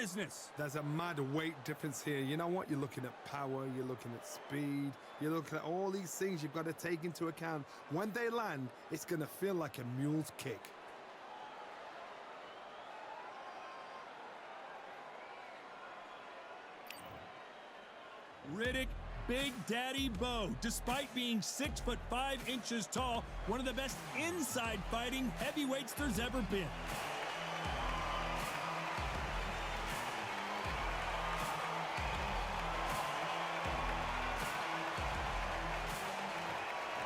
business. There's a mad weight difference here. You know what? You're looking at power, you're looking at speed, you're looking at all these things you've got to take into account. When they land, it's going to feel like a mule's kick. Riddick, Big Daddy Bo, despite being 6'5" tall, one of the best inside fighting heavyweights there's ever been.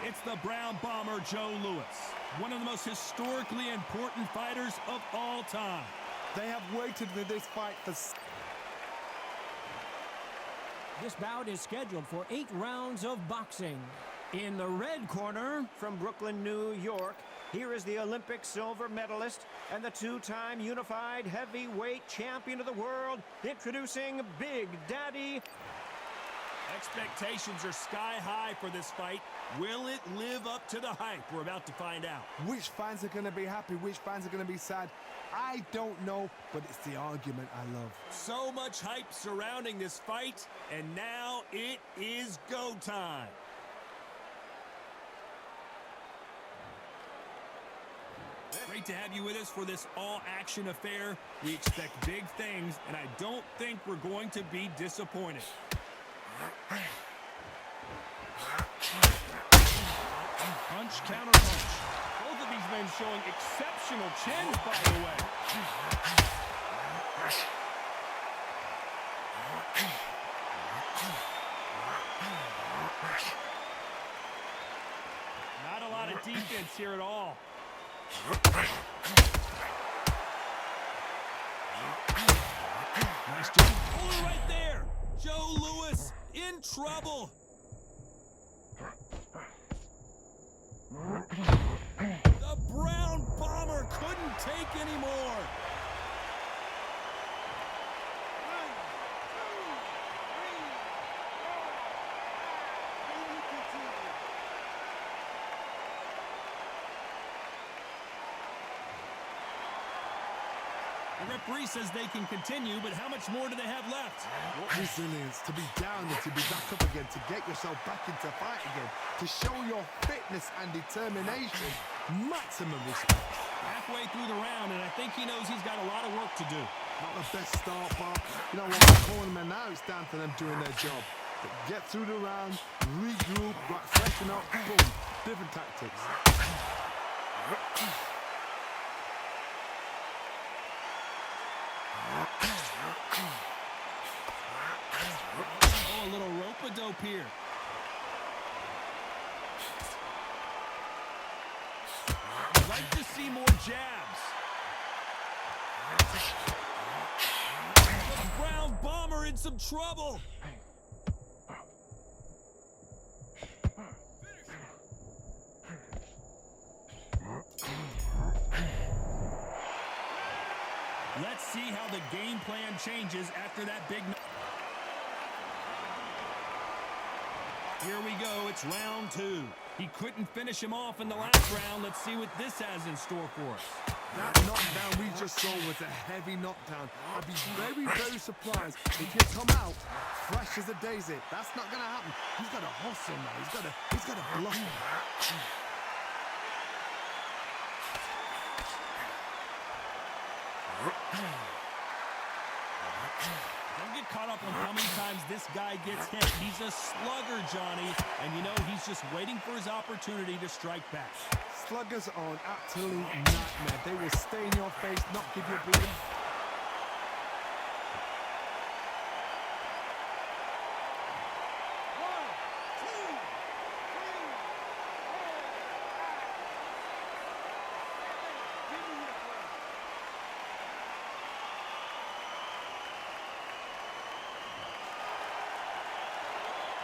It's the Brown Bomber Joe Louis, one of the most historically important fighters of all time. They have waited for this fight for... This bout is scheduled for 8 rounds of boxing. In the red corner, from Brooklyn, New York, here is the Olympic silver medalist and the 2-time unified heavyweight champion of the world, introducing Big Daddy. Expectations are sky high for this fight. Will it live up to the hype? We're about to find out. Which fans are going to be happy? Which fans are going to be sad? I don't know, but it's the argument I love. So much hype surrounding this fight, and now it is go time. Great to have you with us for this all-action affair. We expect big things, and I don't think we're going to be disappointed. Punch, counter punch. Both of these men showing exceptional chins, by the way. Not a lot of defense here at all. Nice job. Hold it right there. Joe Louis in trouble. The Brown Bomber couldn't take any more. The referee says they can continue, but how much more do they have left? What resilience to be down and to be back up again, to get yourself back into fight again, to show your fitness and determination. Maximum respect. Halfway through the round, and I think he knows he's got a lot of work to do. Not the best start, but you know what? The cornermen now, it's down to them doing their job. But get through the round, regroup, freshen up, boom. Different tactics. Oh, a little rope-a-dope here. I'd like to see more jabs. The Brown Bomber in some trouble. Let's see how the game plan changes after that big... Here we go, it's round 2. He couldn't finish him off in the last round. Let's see what this has in store for us. That knockdown we just saw was a heavy knockdown. I'd be very, very surprised if he come out fresh as a daisy. That's not going to happen. He's got to hustle now. He's got to block him. Don't get caught up on how many times this guy gets hit. He's a slugger, Johnny, and you know he's just waiting for his opportunity to strike back. Sluggers are an absolute nightmare. They will stay in your face, not give you a breather.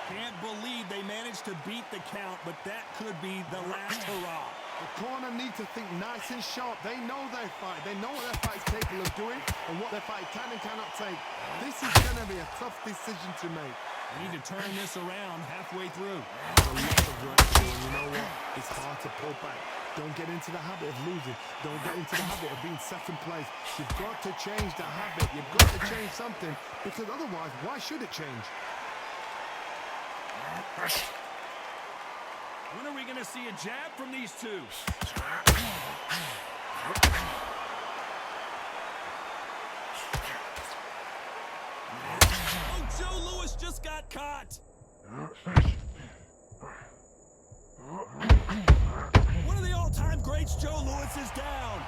Can't believe they managed to beat the count, but that could be the last hurrah. The corner need to think nice and sharp. They know their fight. They know what their fight is capable of doing and what their fight can and cannot take. This is going to be a tough decision to make. They need to turn this around halfway through. There's a lot of work to do, and you know what? It's hard to pull back. Don't get into the habit of losing. Don't get into the habit of being second place. You've got to change the habit. You've got to change something, because otherwise, why should it change? When are we going to see a jab from these two? Oh, Joe Louis just got caught. One of the all-time greats, Joe Louis, is down.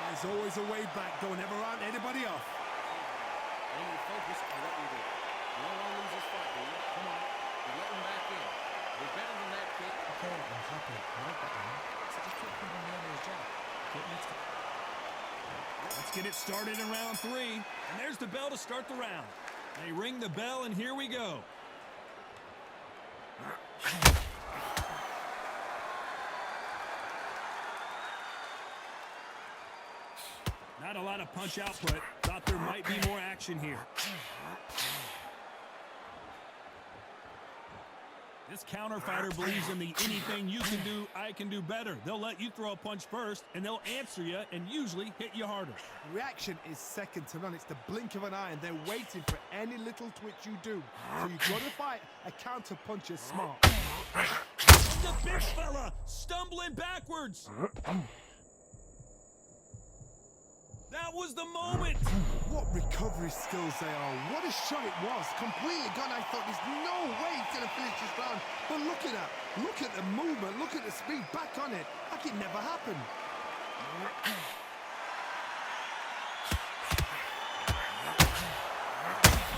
There's always a way back. Don't ever round anybody off. I need you to focus on what you do. You don't want to lose this fight, do you? Come on. You let him back in. You're better than that, kid. Okay, I'm happy. I like that one. So just keep pumping the end of his jab. Get next to Let's get it started in round 3. And there's the bell to start the round. They ring the bell, and here we go. Not a lot of punch output. Thought there might be more action here. This counter fighter believes in the anything you can do, I can do better. They'll let you throw a punch first, and they'll answer you and usually hit you harder. Reaction is second to none. It's the blink of an eye, and they're waiting for any little twitch you do. So you've got to fight a counter puncher smart. The big fella stumbling backwards. That was the moment. What recovery skills they are. What a shot it was. Completely gone. I thought there's no way he's going to finish this round. But look at that. Look at the movement. Look at the speed. Back on it. Like it never happened.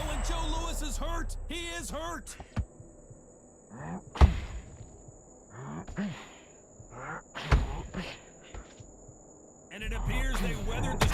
Oh, and Joe Louis is hurt. He is hurt. And it appears they weathered the...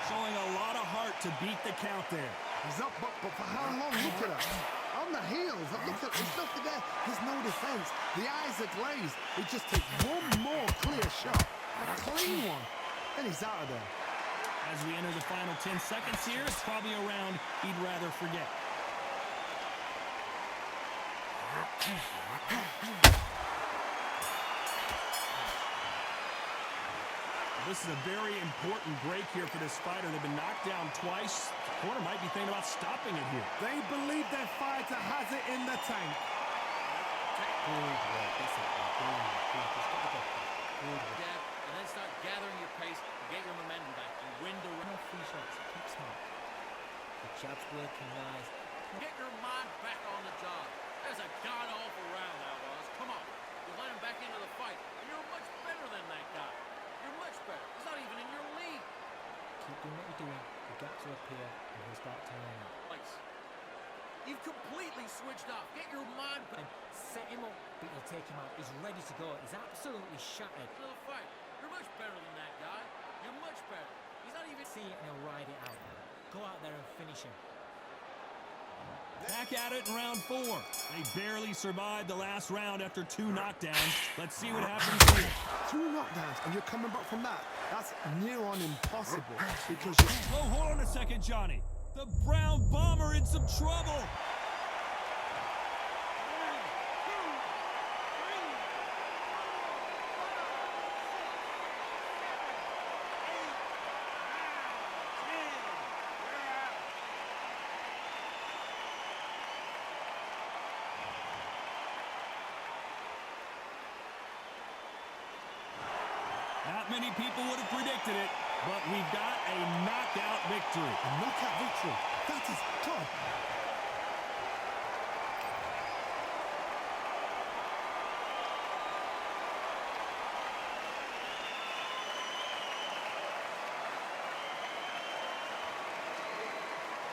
Showing a lot of heart to beat the count there. He's up, but for how long? Look at that. On the heels. Look at there's nothing there. There's no defense. The eyes are glazed. He just takes one more clear shot. A clean one. And he's out of there. As we enter the final 10 seconds here, it's probably a round he'd rather forget. This is a very important break here for this fighter. They've been knocked down twice. The corner might be thinking about stopping it here. They believe their fighter has it in the tank. good work. That's it. Good work. Just got to go. Good work. Jab, and then start gathering your pace and get your momentum back and win the No round. free shots. Keep smart. The jab's working nice. Get your mind back on the job. That was a god-awful round, that was. Come on. You let him back into the fight. And you're much better than that guy. You're much better. He's not even in your league. Keep doing what you're doing. The gaps will appear and he'll start turning out. Place. You've completely switched off. Get your mind back And set him up, but you'll take him out. He's ready to go. He's absolutely shattered. into the fight. You're much better than that guy. You're much better. He's not even... See it and he'll ride it out. Go out there and finish him. Back at it in round 4. They barely survived the last round after 2 knockdowns. Let's see what happens here. 2 knockdowns, and you're coming back from that. That's near on impossible because you're... Oh, hold on a second, Johnny. The Brown Bomber in some trouble. Not many people would have predicted it, but we've got a knockout victory. A knockout victory. That is God.